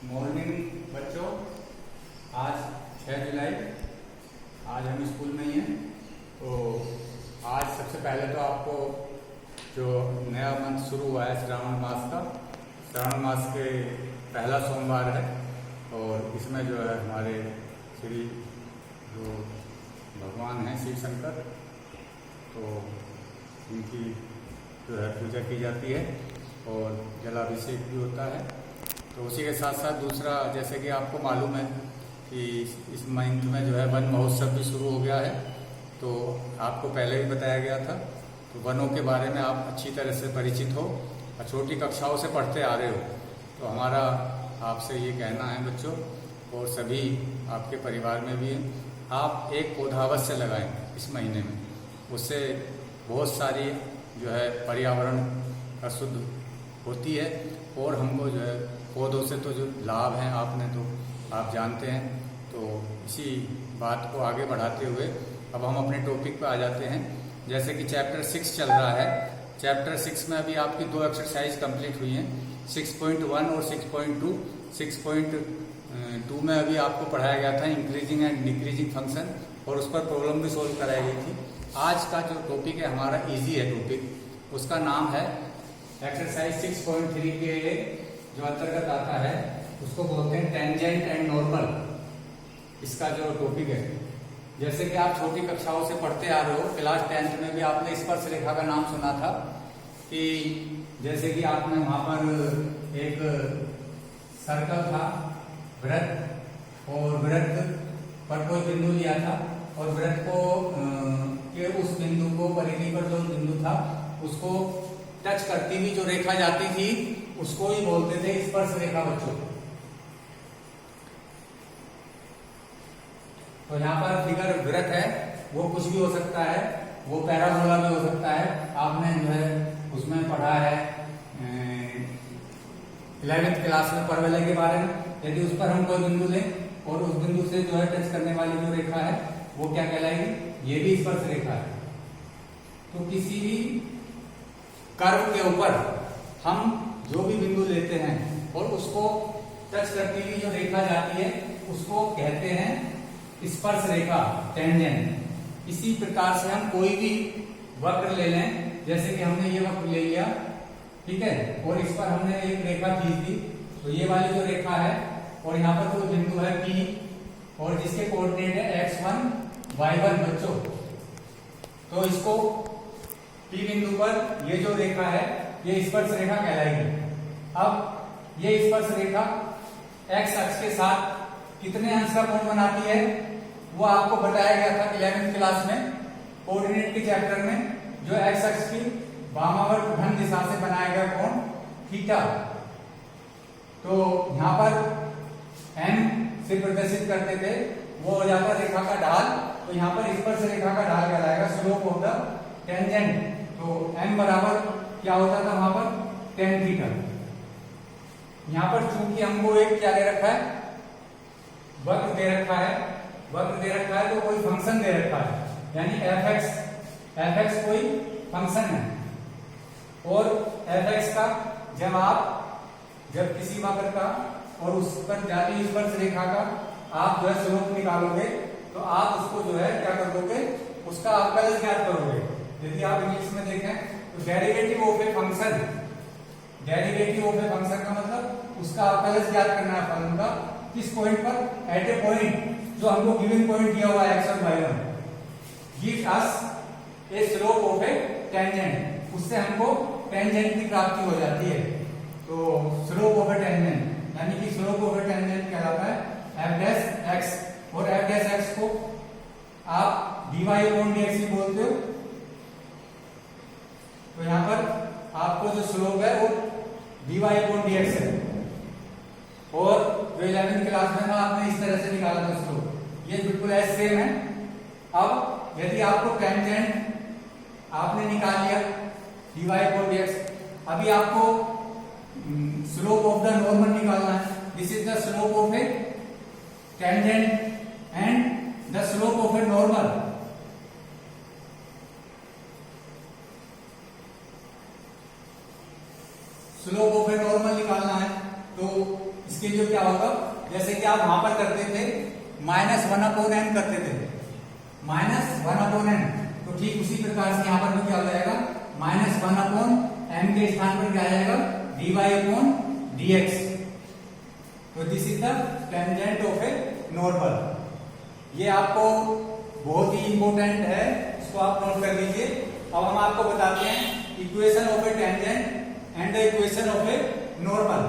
Morning बच्चों, आज 6 जुलाई। आज हम स्कूल में ही हैं। तो आज सबसे पहले तो आपको जो नया मंथ शुरू हुआ है श्रावण मास का, श्रावण मास के पहला सोमवार है और इसमें जो है हमारे श्री जो भगवान हैं शिव शंकर, तो उनकी जो है पूजा की जाती है और जलाभिषेक भी होता है। तो उसी के साथ साथ दूसरा, जैसे कि आपको मालूम है कि इस मंथ में जो है वन महोत्सव भी शुरू हो गया है। तो आपको पहले भी बताया गया था, तो वनों के बारे में आप अच्छी तरह से परिचित हो और छोटी कक्षाओं से पढ़ते आ रहे हो। तो हमारा आपसे ये कहना है बच्चों, और सभी आपके परिवार में भी हैं, आप एक पौधा अवश्य लगाएं इस महीने में। उससे बहुत सारी जो है पर्यावरण का शुद्ध होती है और हमको जो है पौधों से तो जो लाभ हैं आपने तो आप जानते हैं। तो इसी बात को आगे बढ़ाते हुए अब हम अपने टॉपिक पर आ जाते हैं। जैसे कि चैप्टर 6 चल रहा है। चैप्टर 6 में अभी आपकी 2 एक्सरसाइज कंप्लीट हुई हैं, 6.1 और 6.2। 6.2 में अभी आपको पढ़ाया गया था इंक्रीजिंग एंड डिक्रीजिंग फंक्शन और उस पर प्रॉब्लम भी सोल्व कराई गई थी। आज का जो टॉपिक है हमारा इजी है टॉपिक, उसका नाम है एक्सरसाइज 6.3 के जो अंतर्गत आता है उसको बोलते हैं टेंजेंट एंड नॉर्मल। इसका जो टॉपिक है, जैसे कि आप छोटी कक्षाओं से पढ़ते आ रहे हो, क्लास 10th में भी आपने स्पर्श रेखा का नाम सुना था कि जैसे कि आपने वहां पर एक सर्कल था, वृत्त, और वृत्त पर कोई बिंदु लिया था और वृत्त को के उस बिंदु को, परिधि पर जो बिंदु था उसको टच करती हुई जो रेखा जाती थी उसको ही बोलते थे स्पर्श रेखा बच्चों। तो यहाँ पर फिगर वृत्त है, वो कुछ भी हो सकता है, वो पैराबोला भी हो सकता है। आपने जो है उसमें पढ़ा है 11th क्लास में परवलय के बारे में। यदि उस पर हम कोई बिंदु लें और उस बिंदु से जो है टच करने वाली जो रेखा है वो क्या कहलाएगी? ये भी स्पर्श रेखा है। तो किसी भी कर्व के ऊपर हम जो भी बिंदु लेते हैं और उसको टच करती हुई जो रेखा जाती है उसको कहते हैं स्पर्श रेखा, टेंजेंट। इसी प्रकार से हम कोई भी वक्र ले लें, जैसे कि हमने ये वक्र ले लिया, ठीक है, और इस पर हमने एक रेखा खींच दी, तो ये वाली जो रेखा है और यहाँ पर कोई बिंदु है P और जिसके कोऑर्डिनेट है x1 y1 बच्चों। तो इसको P बिंदु पर ये जो रेखा है ये स्पर्श रेखा कहलाएगी। अब ये स्पर्श रेखा x अक्ष के साथ कितने अंश का कोण बनाती है वो आपको बताया गया था 11th क्लास में कोऑर्डिनेट के चैप्टर में। जो x अक्ष की वामावर्त घन दिशा से बनाया गया कोण थीटा, तो यहाँ पर m से प्रदर्शित करते थे, वो हो जाता रेखा का ढाल। तो यहाँ पर स्पर्श रेखा का ढाल कहलाएगा स्लोप ऑफ द टेंजेंट। तो m बराबर क्या होता था वहां पर? tan theta. यहाँ पर चूंकि हमको एक क्या दे रखा है, वक्र दे रखा है, वक्र दे रखा है तो कोई फंक्शन दे रखा है, यानी fx कोई फंक्शन है। और fx का जब किसी वक्र का और उस पर जाती स्पर्श रेखा का आप जो है स्लोप निकालोगे तो आप उसको जो है क्या कर दोगे, उसका अवकलज ज्ञात करोगे। यदि आप इंग्लिश में देखें तो derivative of a function, derivative of a function का मतलब उसका अवकलज ज्ञात करना है फलन का। किस पॉइंट पर? एट ए पॉइंट जो हमको गिवन पॉइंट दिया हुआ है x1 y1, give us A slope of A tangent. उससे हमको टेंजेंट की प्राप्ति हो जाती है। तो स्लोप ऑफ ए टेंजेंट यानी कि स्लोप ऑफ ए टेंजेंट कहलाता है f डैश x, और f डैश x को आप dy अपॉन dx भी बोलते हो। तो यहाँ पर आपको जो स्लोप है वो dy अपॉन dx है, और जो 11th क्लास में था आपने इस तरह से निकाला था स्लोप, ये बिल्कुल ऐसे सेम है। अब यदि आपको टेंजेंट आपने निकाल लिया dy अपॉन dx, अभी आपको स्लोप ऑफ द नॉर्मल निकालना है। This is the slope of A tangent and the slope of a normal. Slope of a normal निकालना है तो इसके लिए क्या होगा, जैसे कि आप वहां पर करते थे -1/n करते थे, -1/n, तो ठीक उसी प्रकार से यहाँ पर भी क्या हो जाएगा, -1/n के स्थान पर क्या आ जाएगा, dy/dx। तो this is the tangent of a normal. ये आपको बहुत ही इंपॉर्टेंट है, इसको आप नोट कर लीजिए। अब हम आपको बताते हैं equation of A tangent and the equation of a normal.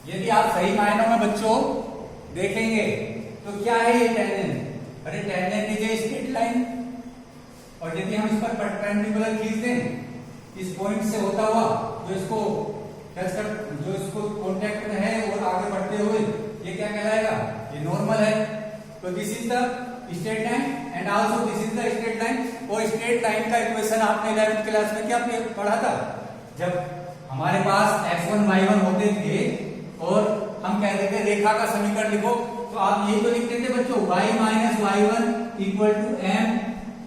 यदि आप सही मायनों में बच्चों देखेंगे तो क्या है ये टेंजेंट, अरे tangent is a straight line, और यदि हम इस पर परपेंडिकुलर खींच दें इस पॉइंट से होता हुआ जो इसको टच कर, जो इसको कांटेक्ट में है और आगे बढ़ते हुए, ये क्या कहलाएगा, ये नॉर्मल है। तो this is the straight line and also this is the straight line. और स्ट्रेट लाइन का इक्वेशन आपने 11th क्लास में क्या पढ़ा था, जब हमारे पास x1 y1 होते थे और हम कहते थे रेखा का समीकरण लिखो, तो आप ये तो लिखते थे बच्चों y minus y1 equal to m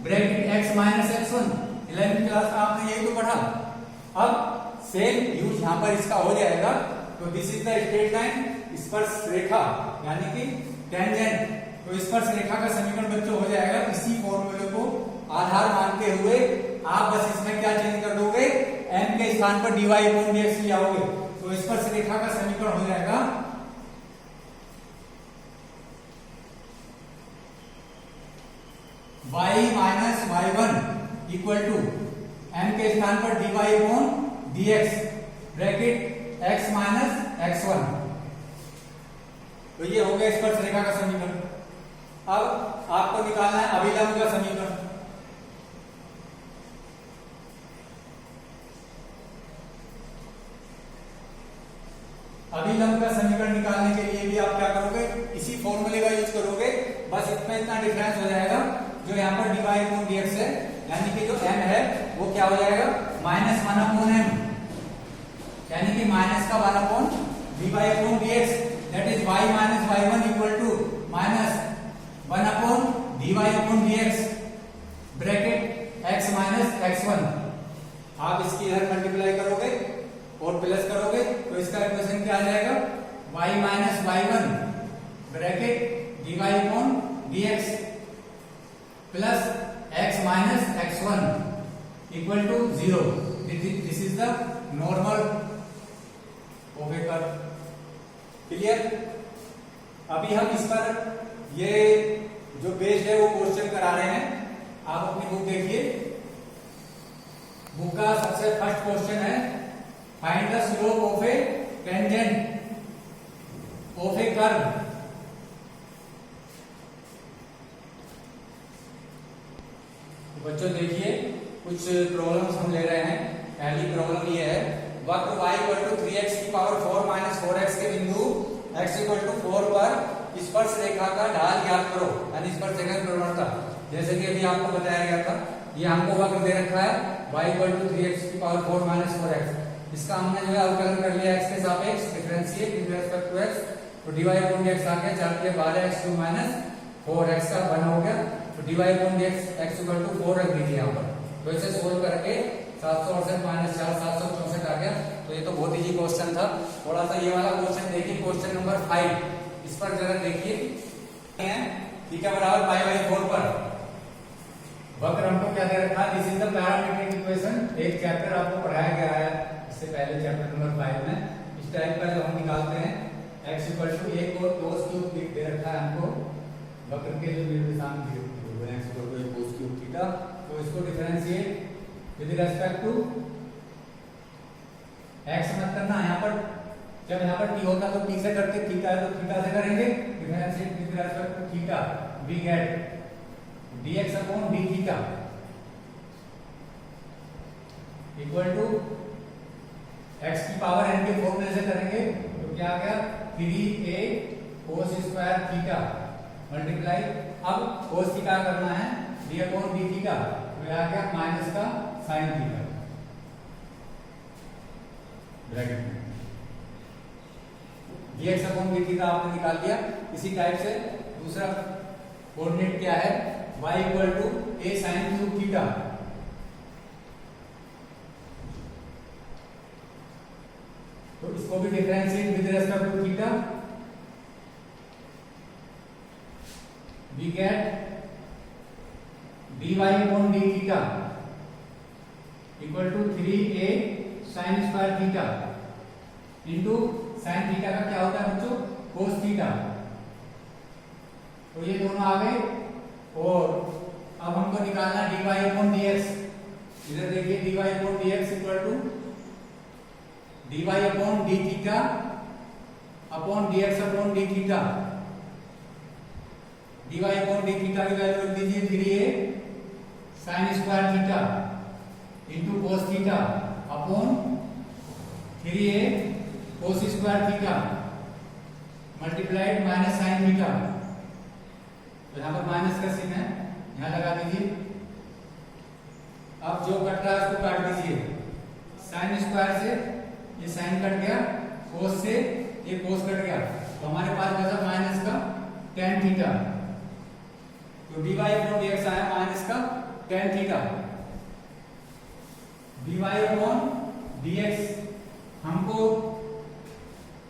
bracket x minus x1। 11th class में आपने यही तो पढ़ा। अब सेम यूज यहाँ पर इसका हो जाएगा। तो this is the straight line, स्पर्श रेखा यानी कि टेंजेंट। तो स्पर्श रेखा का समीकरण बच्चों हो जाएगा, इसी फॉर्मूले को आधार मानते हुए आप बस इसमें क्या चेंज कर दोगे, m के स्थान पर dy/dx ले आओगे। तो स्पर्श रेखा का समीकरण हो जाएगा y minus y1 equal to m के स्थान पर dy/dx bracket x minus x1। तो ये हो गया स्पर्श रेखा का समीकरण। अब आपको निकालना है अभिलंब का समीकरण। अभिलंब का समीकरण निकालने के लिए भी आप क्या करोगे, इसी फॉर्मूले का यूज करोगे, बस इसमें इतना डिफरेंस हो जाएगा, जो यहाँ पर dy/dx है यानी कि जो m है वो क्या हो जाएगा, -1/m यानी कि माइनस का 1/dy/dx, that is y minus y1 equal to -1/dy/dx bracket x minus x1। आप इसकी इधर मल्टीप्लाई करोगे और प्लस करोगे तो इसका इक्वेशन क्या आ जाएगा, y minus y1 bracket dy/dx plus x minus x1 equal to 0। This is the normal of a curve. Clear. अभी हम इस पर ये जो बेस्ड है वो क्वेश्चन करा रहे हैं। आप अपनी बुक देखिए, बुक का सबसे फर्स्ट क्वेश्चन है, find the slope of A tangent of a curve. बच्चों देखिए कुछ प्रॉब्लम्स हम ले रहे हैं। पहली प्रॉब्लम ये है, वक्र y इक्वल टू 3x की पावर 4 माइनस 4x के बिंदु x इक्वल टू 4 पर स्पर्श रेखा का ढाल ज्ञात करो, यानी स्पर्श रेखा की प्रवणता। जैसे कि अभी आपको बताया गया था, ये हमको वक्र दे रखा है y इक्वल टू 3x की पावर 4 माइनस 4x। इसका हमने जो है अवकलन कर लिया x के सापेक्ष, differentiate with respect to x। तो dy/dx आ गया 4 के 12x माइनस 4x का 1 हो गया। तो dy/dx x इक्वल टू 4 रख दीजिए यहाँ पर। तो इसे सोल्व करके 768 माइनस 4 764 आ गया। तो ये तो बहुत इजी क्वेश्चन था। थोड़ा सा ये वाला क्वेश्चन देखिए, क्वेश्चन नंबर 5, इस पर जरा देखिए, थीटा बराबर π/4 पर वक्र हमको क्या दे रखा है, this is the parametric equation. एक चैप्टर आपको पढ़ाया गया है इससे पहले, चैप्टर नंबर 5 में। इस टाइप का जब हम निकालते हैं x इक्वल टू 1 और cos क्यूब दे रखा है हमको, वक्र के जो निर्देशांक दिए हुए हैं x equal to cos cube theta. तो इसको differentiate with respect to x मत करना, यहाँ पर जब यहाँ पर t होता तो t से करते, थीटा है तो थीटा से करेंगे। Differentiate with respect to theta, we get dx upon d theta equal to x की पावर n के फॉर्मूले से करेंगे तो क्या आ गया, 3a cos square theta multiply, अब cos थीटा करना है d अपॉन d थीटा, तो आ गया माइनस का sin थीटा ब्रैकेट में। dx अपॉन d थीटा आपने निकाल दिया। इसी टाइप से दूसरा कोऑर्डिनेट क्या है, y equal to a sin cube theta इसको भी differentiate with respect to theta, we get dy upon d theta equal to 3a sin square theta into sin theta का क्या होता है बच्चों, cos थीटा। तो ये दोनों आ गए और अब हमको निकालना dy upon dx। इधर देखिए dy upon dx इक्वल टू dy upon d theta upon dx upon d theta. dy upon d theta की वैल्यू रख दीजिए 3a sin square theta into cos theta upon 3a cos square theta multiplied minus sin theta. तो यहाँ पर minus का चिन्ह है, यहाँ लगा दीजिए। अब जो कट रहा है उसको काट दीजिए, sin स्क्वायर से ये sin कट गया, cos से ये cos कट गया, तो हमारे पास बचा माइनस का tan थीटा। तो dy अपॉन dx आया माइनस का tan theta. dy upon dx हमको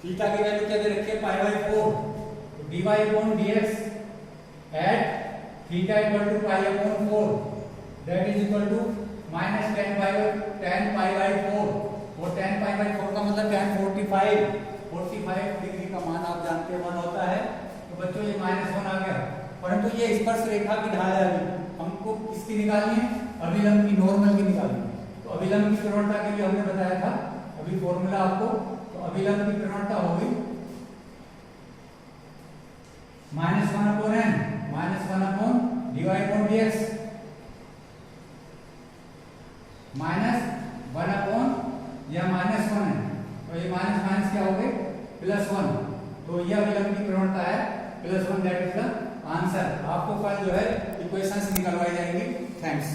थीटा की वैल्यू क्या दे रखी है, पाई बाई 4। तो dy upon dx at theta equal to pi upon 4 that is equal to minus tan pi by 4। और tan पाई बाई 4 का मतलब tan 45 डिग्री का मान आप जानते हैं 1 होता है। तो बच्चों ये -1 आ गया, परंतु ये स्पर्श रेखा की ढाल है, हमको किसकी निकालनी है, अभिलंब की, नॉर्मल की निकालनी है। तो अभिलंब की प्रवणता के लिए हमने बताया था अभी फॉर्मूला आपको, तो अभिलंब की प्रवणता होगी -1 upon n -1 upon dy upon dx -1 upon या -1 है, तो ये माइनस माइनस क्या हो गए +1। तो यह अभिलंब की प्रवणता है +1, दैट इज द आंसर। आपको कल जो है इक्वेशंस निकलवाई जाएंगी। थैंक्स।